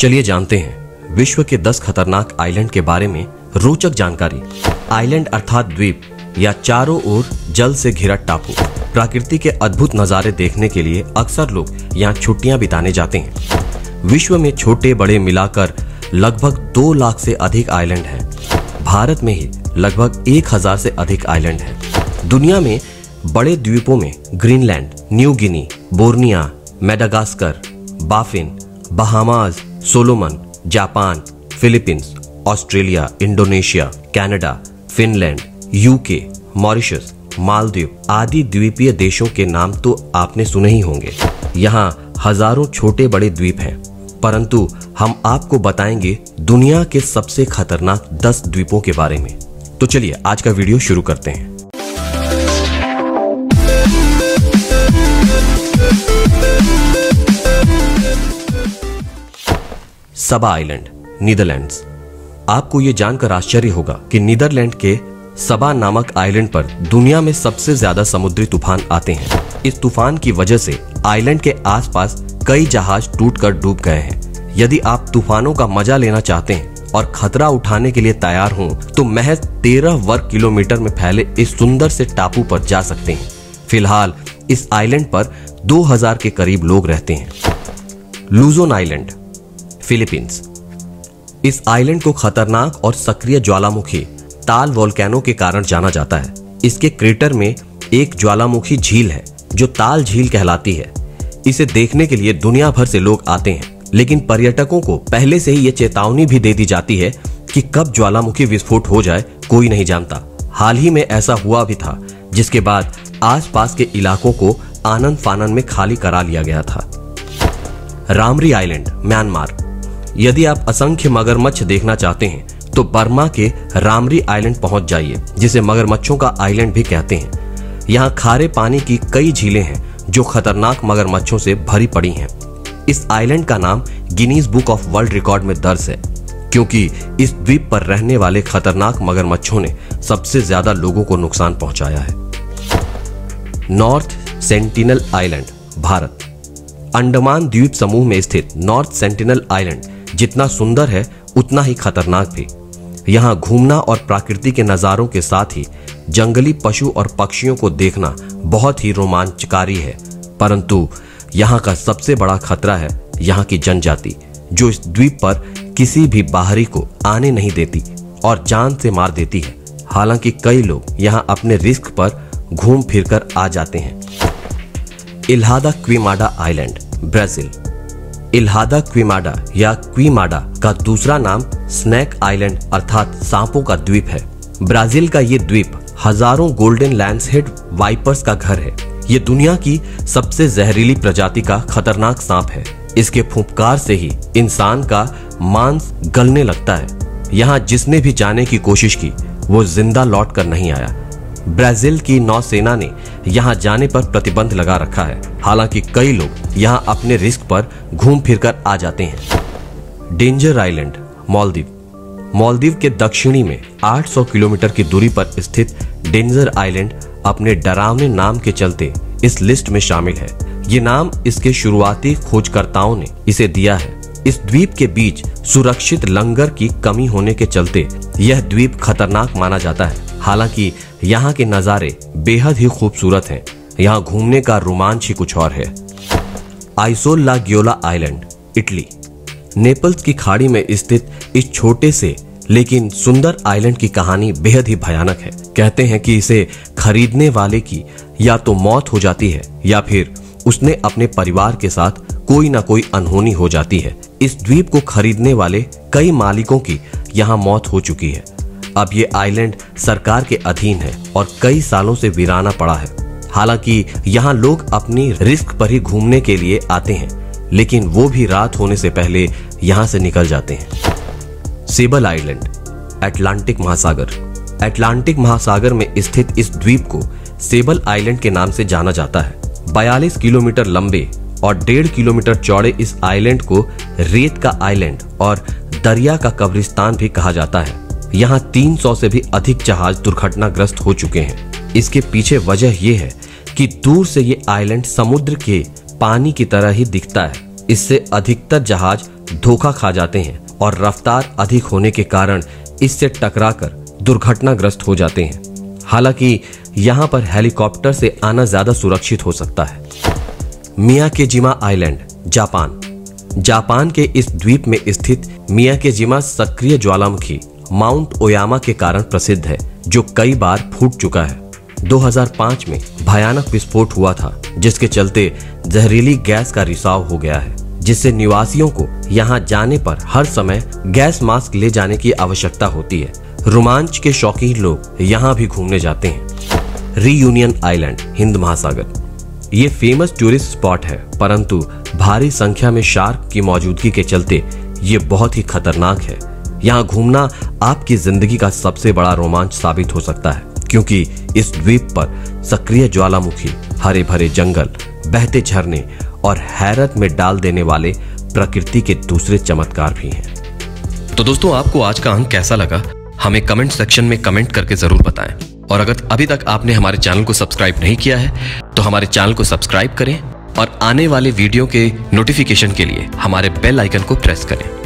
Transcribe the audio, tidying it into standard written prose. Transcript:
चलिए जानते हैं विश्व के 10 खतरनाक आइलैंड के बारे में रोचक जानकारी। आइलैंड अर्थात द्वीप या चारों ओर जल से घिरा टापू। प्रकृति के अद्भुत नजारे देखने के लिए अक्सर लोग यहाँ छुट्टियां बिताने जाते हैं। विश्व में छोटे बड़े मिलाकर लगभग 2 लाख से अधिक आइलैंड हैं। भारत में ही लगभग 1000 से अधिक आइलैंड हैं। दुनिया में बड़े द्वीपों में Greenland, New Guinea, Borneo, Madagascar, Baffin, Bahamas, Solomon, Japan, Philippines, Australia, Indonesia, Canada, Finland, UK, Mauritius, Maldives आदि द्वीपीय देशों के नाम तो आपने सुने ही होंगे। यहाँ हजारों छोटे बड़े द्वीप हैं, परंतु हम आपको बताएंगे दुनिया के सबसे खतरनाक 10 द्वीपों के बारे में। तो चलिए आज का वीडियो शुरू करते हैं। सबा आइलैंड, नीदरलैंड्स। आपको यह जानकर आश्चर्य होगा कि नीदरलैंड के सबा नामक आइलैंड पर दुनिया में सबसे ज्यादा समुद्री तूफान आते हैं। इस तूफान की वजह से आइलैंड के आसपास कई जहाज टूटकर डूब गए हैं। यदि आप तूफानों का मजा लेना चाहते हैं और खतरा उठाने के लिए तैयार हों, तो महज 13 वर्ग किलोमीटर में फैले इस सुंदर से टापू पर जा सकते हैं। फिलहाल इस आइलैंड पर 2000 के करीब लोग रहते हैं। Luzon island, Philippines. इस आइलैंड को खतरनाक और सक्रिय ज्वालामुखी ताल वोल्केनो के कारण जाना जाता है। इसके क्रेटर में एक ज्वालामुखी झील है जो ताल झील कहलाती है। इसे देखने के लिए दुनिया भर से लोग आते हैं, लेकिन पर्यटकों को पहले से ही ये चेतावनी भी दे दी जाती है कि कब ज्वालामुखी विस्फोट हो जाए कोई नहीं जानता। हाल ही में ऐसा हुआ भी था, जिसके बाद आसपास के इलाकों को आनन फानन में खाली करा लिया गया था। रामरी आइलैंड, म्यांमार। यदि आप असंख्य मगरमच्छ देखना चाहते हैं तो बर्मा के रामरी आइलैंड पहुंच जाइए, जिसे मगरमच्छों का आइलैंड भी कहते हैं। यहाँ खारे पानी की कई झीलें हैं जो खतरनाक मगरमच्छों से भरी पड़ी हैं। इस आइलैंड का नाम Guinness book of world record में दर्ज है, क्योंकि इस द्वीप पर रहने वाले खतरनाक मगरमच्छों ने सबसे ज्यादा लोगों को नुकसान पहुंचाया है। North sentinel island, Bharat. Andaman द्वीप समूह में स्थित नॉर्थ सेंटिनल आइलैंड जितना सुंदर है उतना ही खतरनाक भी। यहाँ घूमना और प्रकृति के नजारों के साथ ही जंगली पशु और पक्षियों को देखना बहुत ही रोमांचकारी है। परंतु यहाँ का सबसे बड़ा खतरा है यहाँ की जनजाति, जो इस द्वीप पर किसी भी बाहरी को आने नहीं देती और जान से मार देती है। हालांकि कई लोग यहाँ अपने रिस्क पर घूम फिरकर आ जाते हैं। इल्हादा क्विमाडा आइलैंड, ब्राजील। इल्हादा क्विमाडा या क्विमाडा का दूसरा नाम स्नैक आइलैंड अर्थात सांपों का द्वीप है। ब्राजील का ये द्वीप हजारों गोल्डन लैंसहेड वाइपर्स का घर है। ये दुनिया की सबसे जहरीली प्रजाति का खतरनाक सांप है। इसके फुंफकार से ही इंसान का मांस गलने लगता है। यहाँ जिसने भी जाने की कोशिश की वो जिंदा लौट कर नहीं आया। ब्राजील की नौसेना ने यहाँ जाने पर प्रतिबंध लगा रखा है। हालांकि कई लोग यहाँ अपने रिस्क पर घूम फिरकर आ जाते हैं। Danger island, Maldives. मालदीव के दक्षिणी में 800 किलोमीटर की दूरी पर स्थित डेंजर आइलैंड अपने डरावने नाम के चलते इस लिस्ट में शामिल है। ये नाम इसके शुरुआती खोजकर्ताओं ने इसे दिया है। इस द्वीप के बीच सुरक्षित लंगर की कमी होने के चलते यह द्वीप खतरनाक माना जाता है। हालांकि यहाँ के नजारे बेहद ही खूबसूरत हैं। यहाँ घूमने का रोमांच ही कुछ और है। आइसोल ला ग्योला आइलैंड, इटली। नेपल्स की खाड़ी में स्थित इस छोटे से लेकिन सुंदर आइलैंड की कहानी बेहद ही भयानक है। कहते हैं कि इसे खरीदने वाले की या तो मौत हो जाती है या फिर उसने अपने परिवार के साथ कोई ना कोई अनहोनी हो जाती है। इस द्वीप को खरीदने वाले कई मालिकों की यहाँ मौत हो चुकी है। अब ये आइलैंड सरकार के अधीन है और कई सालों से वीराना पड़ा है। हालांकि यहाँ लोग अपनी रिस्क पर ही घूमने के लिए आते हैं, लेकिन वो भी रात होने से पहले यहाँ से निकल जाते हैं। सेबल आइलैंड, अटलांटिक महासागर। अटलांटिक महासागर में स्थित इस द्वीप को सेबल आइलैंड के नाम से जाना जाता है। 42 किलोमीटर लंबे और 1.5 किलोमीटर चौड़े इस आइलैंड को रेत का आइलैंड और दरिया का कब्रिस्तान भी कहा जाता है। यहाँ 300 से भी अधिक जहाज दुर्घटनाग्रस्त हो चुके हैं। इसके पीछे वजह यह है कि दूर से ये आइलैंड समुद्र के पानी की तरह ही दिखता है। इससे अधिकतर जहाज धोखा खा जाते हैं और रफ्तार अधिक होने के कारण इससे टकराकर दुर्घटनाग्रस्त हो जाते हैं। हालांकि यहाँ पर हेलीकॉप्टर से आना ज्यादा सुरक्षित हो सकता है। मियाकेजिमा आइलैंड, जापान। जापान के इस द्वीप में स्थित मियाकेजिमा सक्रिय ज्वालामुखी माउंट ओयामा के कारण प्रसिद्ध है, जो कई बार फूट चुका है। 2005 में भयानक विस्फोट हुआ था, जिसके चलते जहरीली गैस का रिसाव हो गया है, जिससे निवासियों को यहां जाने पर हर समय गैस मास्क ले जाने की आवश्यकता होती है। रोमांच के शौकीन लोग यहां भी घूमने जाते हैं। रीयूनियन आइलैंड, हिंद महासागर। ये फेमस टूरिस्ट स्पॉट है, परंतु भारी संख्या में शार्क की मौजूदगी के चलते ये बहुत ही खतरनाक है। यहाँ घूमना आपकी जिंदगी का सबसे बड़ा रोमांच साबित हो सकता है, क्योंकि इस द्वीप पर सक्रिय ज्वालामुखी, हरे भरे जंगल, बहते झरने और हैरत में डाल देने वाले प्रकृति के दूसरे चमत्कार भी हैं। तो दोस्तों, आपको आज का अंक कैसा लगा हमें कमेंट सेक्शन में कमेंट करके जरूर बताएं। और अगर अभी तक आपने हमारे चैनल को सब्सक्राइब नहीं किया है तो हमारे चैनल को सब्सक्राइब करें और आने वाले वीडियो के नोटिफिकेशन के लिए हमारे बेल आइकन को प्रेस करें।